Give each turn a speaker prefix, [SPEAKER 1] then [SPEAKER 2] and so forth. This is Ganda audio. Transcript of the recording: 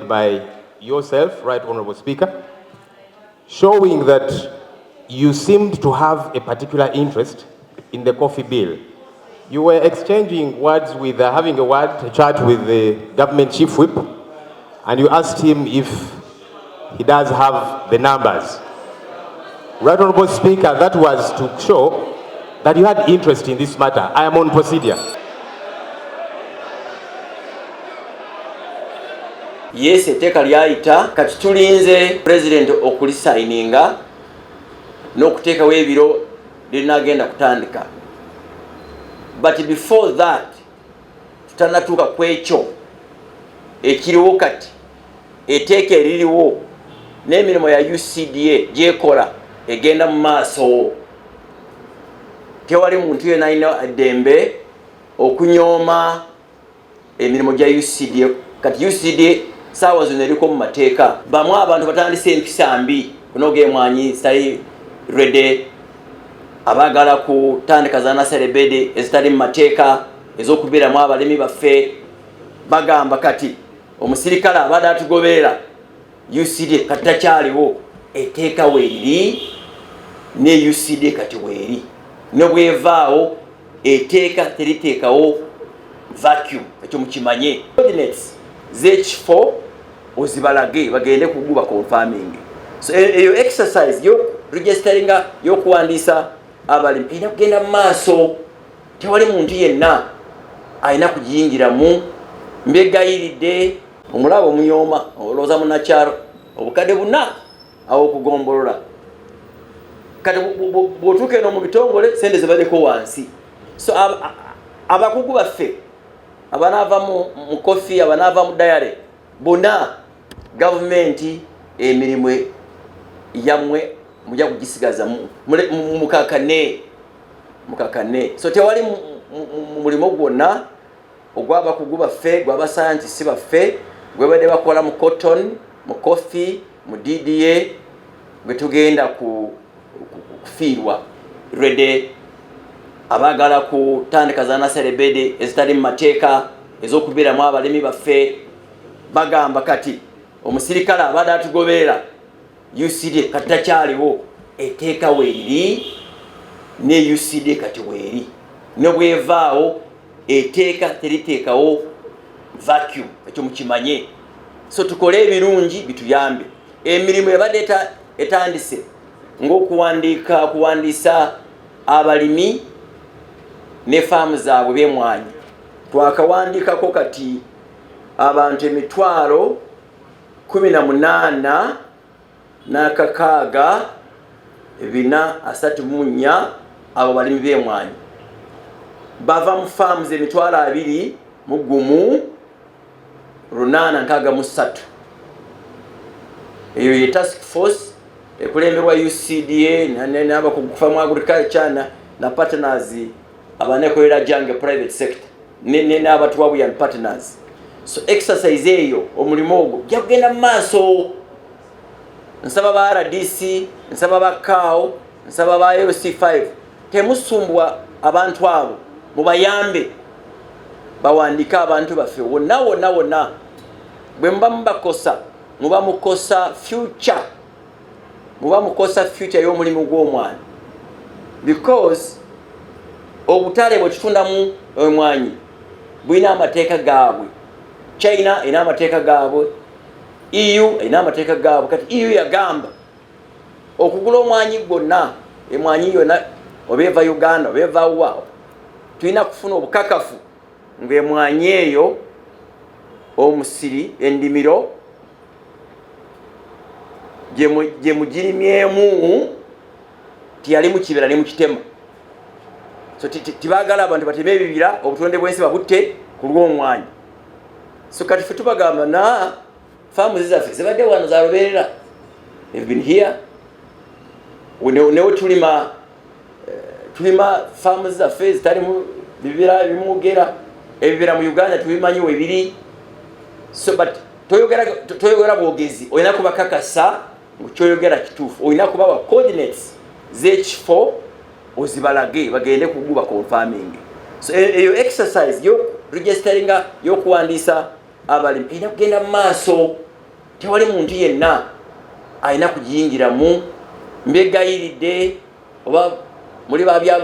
[SPEAKER 1] made by yourself, Right Honorable Speaker, showing that you seemed to have a particular interest in the coffee bill. You were exchanging words with, having a chat with the government chief whip, and you asked him if he does have the numbers. Right Honorable Speaker, that was to show that you had interest in this matter. I am on procedure.
[SPEAKER 2] Yes, etteeka lyayita kati tulinze president okulisaininga n'okuteekawo ebiro linagenda kutandika. But before that tutanatuuka ku ekyo ekiriwo kati etteeka eririwo n'emirimu ya UCDA gyekola egenda mu maaso. Tewali muntu yenna alina eddembe okunyooma emirimu gya UCDA. Kati UCDA saawa zino eriko mu mateeka. Bamu abantu batandise empisa mbi kunogemwanyi zitali rede, abaagala kutandika za naserebede ezitali mu mateeka ez'okubeeramu abalimi baffe. Bagamba kati omusirikale abadde atugoberera UCDA kati takyaliwo, etteeka weeriri ne UCDA kati weeri. Ne bwevaawo etteeka teriteekawo vacuum, ekyo mukimanye. Coordinates z'ekifo ozibalage bagende kuguba confirming. So eyo exercise yo registeringa y'okuwandiisa abalimi erina kugenda mu maaso. Tewali muntu yenna alina kugiyingiramu. Mbegayiridde omulaba omuyoma olowooza munnakyalo obukadde buna awo okugombolola. Kati bw'otuuka eno mu bitongole sente zibaddeko wansi. So abakugu baffe abanaava mu kofi, abanaava mu dayare, bonna gavumenti emirimu yammwe mujja kugisigaza mukakane. So tewali mulimo gwonna ogw'abakugu baffe, gw'abasayantisi baffe gwebadde bakola mu cotton, mu kofi, mu DDA gwe tugenda kufiirwa rede. Abaagala kutandika za naserebede ezitali mu mateeka ez'okubeeramu abalimi baffe. Bagamba kati omusirikale abadde atugoberera UCDA kati takyaliwo, etteeka weeriri ne UCDA kati weeri. Ne bwevaawo etteeka teriteekawo vacuum, ekyo mukimanye. So tukole ebirungi bituyambe. Emirimu ebadde etandise ng'okuwandiisa abalimi ne faamu zaabwe b'emwanyi. Twakawandiikako kati abantu 18,434 abo balimi b'emwanyi. Bava mu faamu ze 21,863. Eyo ye task force ekulemberwa UCDA n'abakugu mu agriculture na partners abanekolera jange private sector n'abatuwabu and partners. So exercise eyo omulimu ogwo gya kugenda mu maaso. Nsaba ba RDC, nsaba ba CAO, nsaba ba LC5 temusumbwa abantu abo, mubayambe bawandika abantu baffe wonna. Bwe muba mubakosa muba mukosa future y'omulimu gw'omwana. Because obutale bwe tutundamu omwanyi bulina amateeka gaabwe. China erina amateeka gaabwe, EU erina amateeka gaabwe. Kati EU yagamba okugula omwanyi gwonna, emwanyi yonna obeeva Uganda obeeva wa, tulina kufuna obukakafu ng'emwanyi eyo omusiri endimiro gye mugirimyemu tiyali mu kibira ne mu kitema. So tibaagala abantu bateme ebibira obutonde bw'ensi babutte ku lw'omwanyi. So kati ffe tubagamba na faamu zaffe zibadde wano zalubeerera. They've been here. Newe tulima faamu zaffe zitali mu bibira bimugera. Ebibira mu Uganda tubimanyiwo ebiri. So but toyogera bwogezi, olina kubakakasa kyoyogera kituufu. Olina kubawa coordinates z'ekifo ozibalage bagende kuguba confirming. So eyo exercise yo registeringa y'okuwandiisa abalimi erina kugenda mu maaso. tewali muntu yenna alina kugiyingiramu. Mbegayiridde oba muli babya